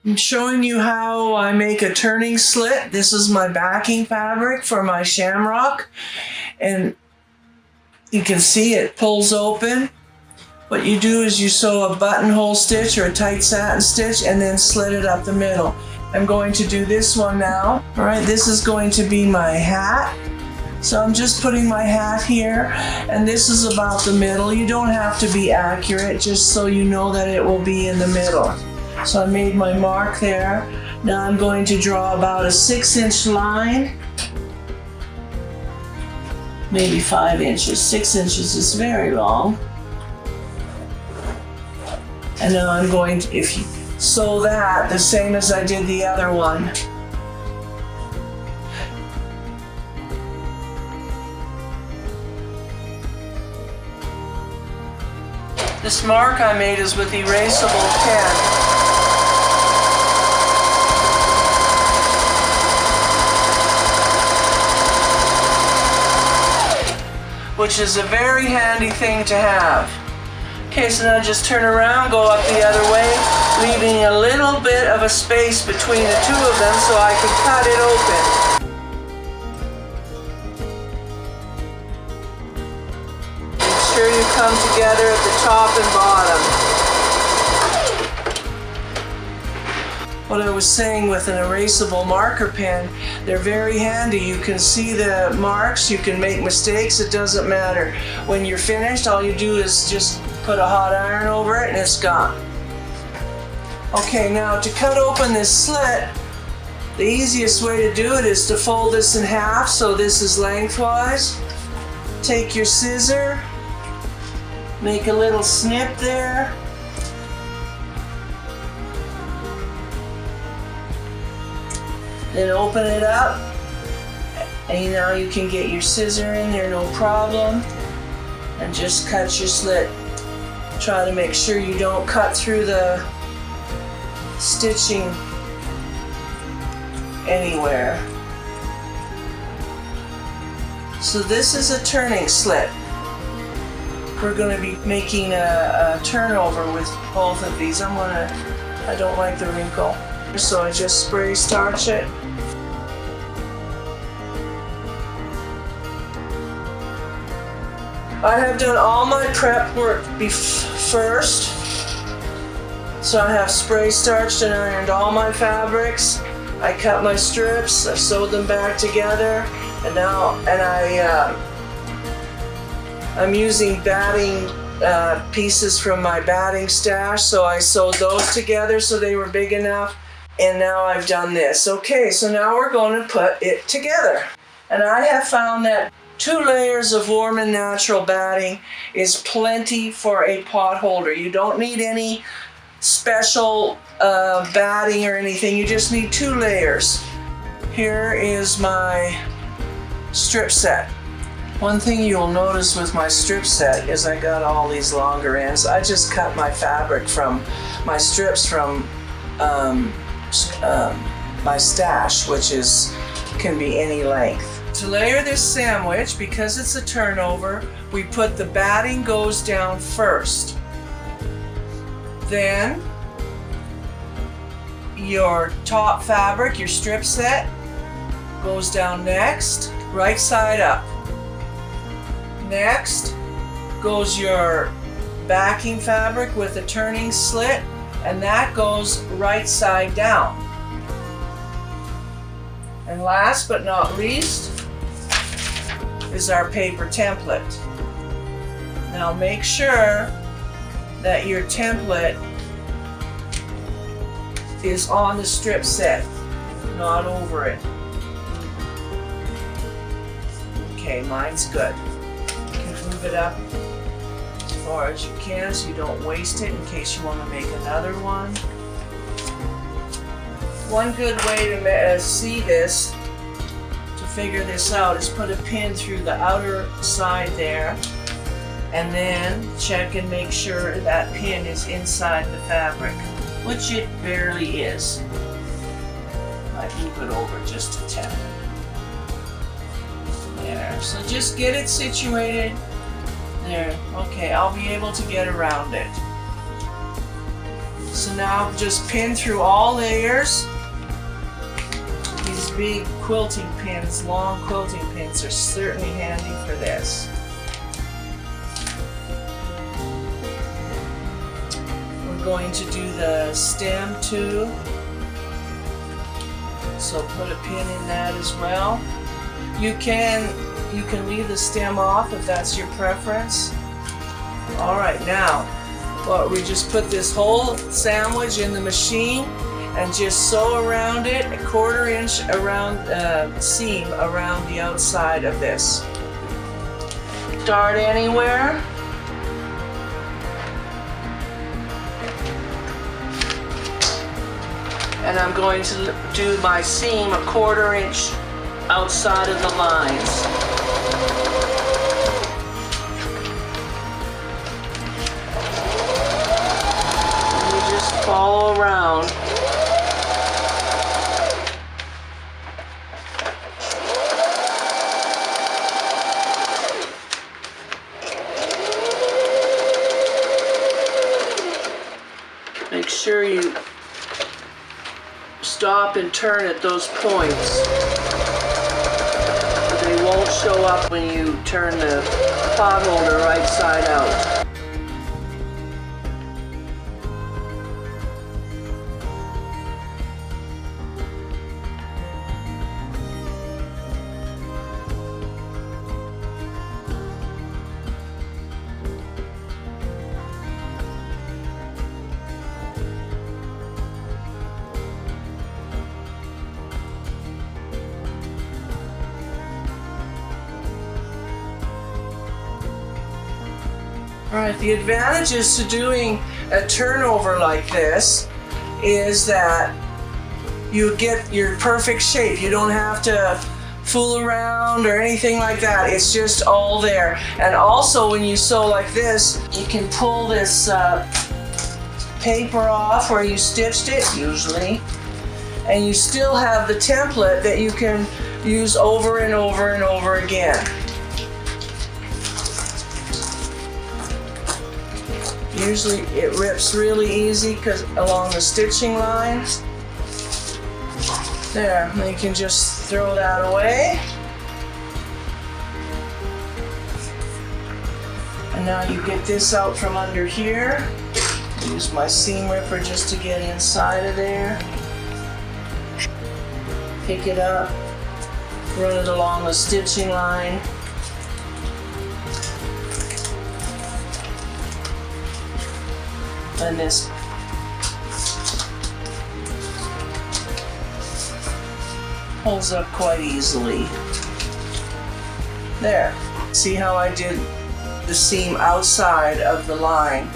I'm showing you how I make a turning slit. This is my backing fabric for my shamrock, and you can see it pulls open. What you do is you sew a buttonhole stitch or a tight satin stitch and then slit it up the middle. I'm going to do this one now. All right, this is going to be my hat. So I'm just putting my hat here, and this is about the middle. You don't have to be accurate, just so you know that it will be in the middle. So I made my mark there. Now I'm going to draw about a 6-inch line, maybe 5 inches. 6 inches is very long. And now I'm going to, if you sew that the same as I did the other one. This mark I made is with erasable pen. Which is a very handy thing to have. Okay, so now just turn around, go up the other way, leaving a little bit of a space between the two of them so I can cut it open. Make sure you come together at the top and bottom. What I was saying with an erasable marker pen, they're very handy. You can see the marks, you can make mistakes, it doesn't matter. When you're finished, all you do is just put a hot iron over it and it's gone. Okay, now to cut open this slit, the easiest way to do it is to fold this in half so this is lengthwise. Take your scissor, make a little snip there. Then open it up, and now you can get your scissor in there, no problem, and just cut your slit. Try to make sure you don't cut through the stitching anywhere. So this is a turning slit. We're going to be making a turnover with both of these. I don't like the wrinkle, so I just spray starch it. I have done all my prep work first. So I have spray starched and ironed all my fabrics. I cut my strips, I sewed them back together, and I'm using batting pieces from my batting stash, so I sewed those together so they were big enough, and now I've done this. Okay, so now we're going to put it together. And I have found that 2 layers of warm and natural batting is plenty for a pot holder. You don't need any special batting or anything, you just need 2 layers. Here is my strip set. One thing you'll notice with my strip set is I got all these longer ends. I just cut my fabric from my strips from my stash, which can be any length. To layer this sandwich, because it's a turnover, we put the batting goes down first. Then your top fabric, your strip set, goes down next, right side up. Next goes your backing fabric with a turning slit, and that goes right side down. And last but not least is our paper template. Now make sure that your template is on the strip set, not over it. Okay, mine's good. You can move it up as far as you can so you don't waste it in case you want to make another one. One good way to see this, to figure this out, is put a pin through the outer side there, and then check and make sure that pin is inside the fabric, which it barely is. I move it over just a tad. There, so just get it situated. There, okay, I'll be able to get around it. So now just pin through all layers. These big quilting pins, long quilting pins, are certainly handy for this. We're going to do the stem too. So put a pin in that as well. You can leave the stem off if that's your preference. All right, now, well, we just put this whole sandwich in the machine and just sew around it, a 1/4 inch around seam around the outside of this. Start anywhere. And I'm going to do my seam a 1/4 inch outside of the lines. And you just follow around. Make sure you stop and turn at those points. They won't show up when you turn the pot holder right side out. All right, the advantages to doing a turnover like this is that you get your perfect shape. You don't have to fool around or anything like that. It's just all there. And also when you sew like this, you can pull this paper off where you stitched it, usually, and you still have the template that you can use over and over and over again. Usually it rips really easy because along the stitching lines. There, and you can just throw that away. And now you get this out from under here. Use my seam ripper just to get inside of there. Pick it up, run it along the stitching line. And this pulls up quite easily. There. See how I did the seam outside of the line?